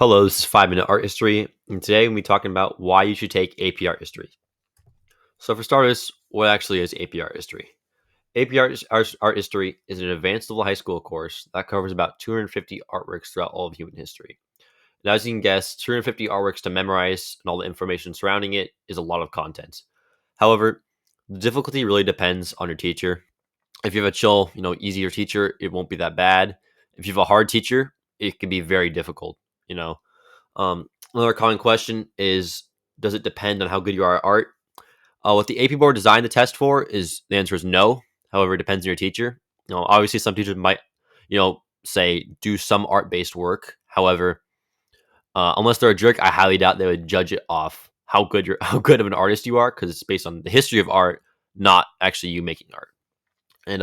Hello, this is 5 Minute Art History, and today we'll be talking about why you should take AP Art History. So, for starters, what actually is AP Art History? AP Art History is an advanced level high school course that covers about 250 artworks throughout all of human history. And as you can guess, 250 artworks to memorize and all the information surrounding it is a lot of content. However, the difficulty really depends on your teacher. If you have a chill, easier teacher, it won't be that bad. If you have a hard teacher, it can be very difficult, you know. Another common question is, does it depend on how good you are at art? What the AP board designed the test for is the answer is no. However, it depends on your teacher. Obviously, some teachers might, say do some art based work. However, unless they're a jerk, I highly doubt they would judge it off how good of an artist you are, because it's based on the history of art, not actually you making art. And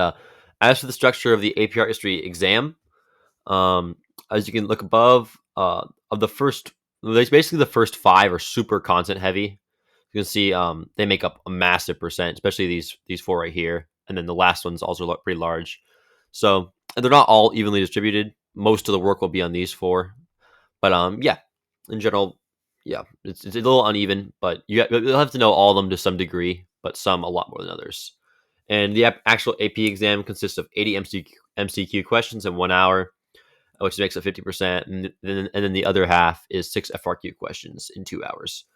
as for the structure of the AP Art History exam, um, as you can look above, of the first, basically the first five are super content heavy. You can see they make up a massive percent, especially these four right here, and then the last one's also pretty large. So and they're not all evenly distributed. Most of the work will be on these four, but yeah, in general, yeah, it's a little uneven, but you'll have to know all of them to some degree, but some a lot more than others. And the actual AP exam consists of 80 MCQ questions in 1 hour, which makes up 50%, and then the other half is 6 FRQ questions in 2 hours.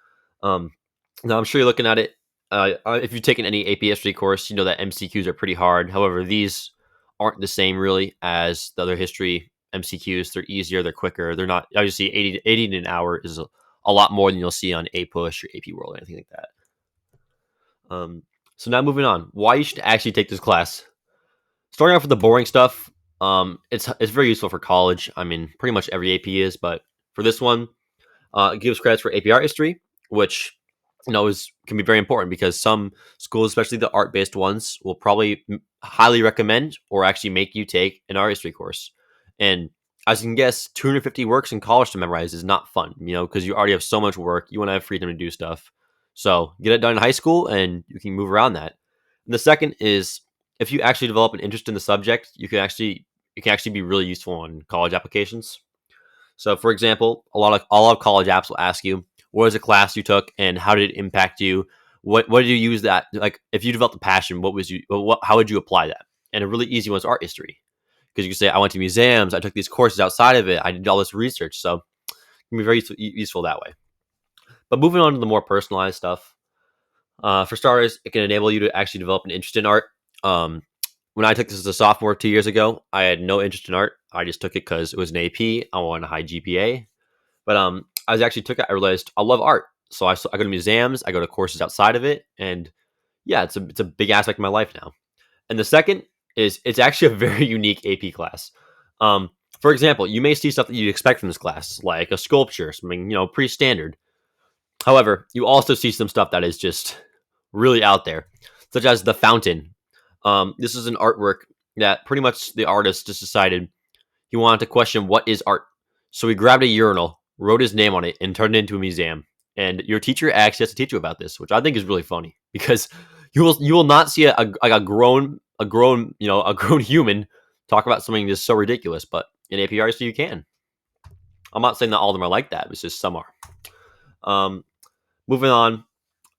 Now I'm sure you're looking at it. If you've taken any AP history course, you know that MCQs are pretty hard. However, these aren't the same really as the other history MCQs. They're easier, they're quicker. They're not obviously 80 in an hour is a lot more than you'll see on APUSH or AP World or anything like that. So now moving on, why you should actually take this class. Starting off with the boring stuff, it's very useful for college. I mean, pretty much every AP is, but for this one, it gives credits for AP Art History, which can be very important because some schools, especially the art-based ones, will probably highly recommend or actually make you take an art history course. And as you can guess, 250 works in college to memorize is not fun, because you already have so much work. You want to have freedom to do stuff. So get it done in high school, and you can move around that. And the second is, if you actually develop an interest in the subject, it can actually be really useful on college applications. So, for example, all of college apps will ask you, what was a class you took and how did it impact you? What did you use that? Like, if you developed a passion, how would you apply that? And a really easy one is art history, because you can say, I went to museums, I took these courses outside of it, I did all this research. So it can be very useful that way. But moving on to the more personalized stuff, for starters, it can enable you to actually develop an interest in art. When I took this as a sophomore 2 years ago, I had no interest in art. I just took it because it was an AP. I wanted a high GPA. But as I actually took it, I realized I love art. So I go to museums, I go to courses outside of it, and yeah, it's a big aspect of my life now. And the second is it's actually a very unique AP class. For example, you may see stuff that you'd expect from this class, like a sculpture, something pretty standard. However, you also see some stuff that is just really out there, such as the fountain. This is an artwork that pretty much the artist just decided he wanted to question what is art. So he grabbed a urinal, wrote his name on it, and turned it into a museum. And your teacher actually has to teach you about this, which I think is really funny because you will not see a grown human talk about something just so ridiculous. But in APRs, you can. I'm not saying that all of them are like that. It's just some are. Moving on.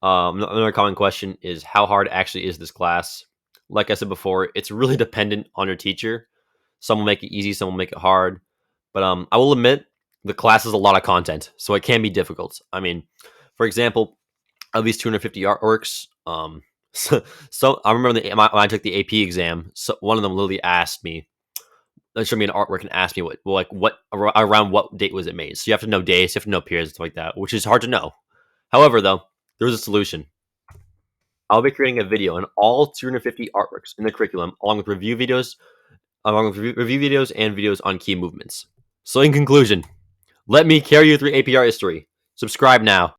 Another common question is, how hard actually is this class? Like I said before, it's really dependent on your teacher. Some will make it easy, some will make it hard. But I will admit, the class has a lot of content, so it can be difficult. I mean, for example, of these 250 artworks, so I remember when I took the AP exam, so one of them literally asked me, showed me an artwork and asked me what around what date was it made. So you have to know dates, you have to know periods, stuff like that, which is hard to know. However, though, there's a solution. I'll be creating a video on all 250 artworks in the curriculum, along with review videos and videos on key movements. So in conclusion, let me carry you through AP Art History. Subscribe now.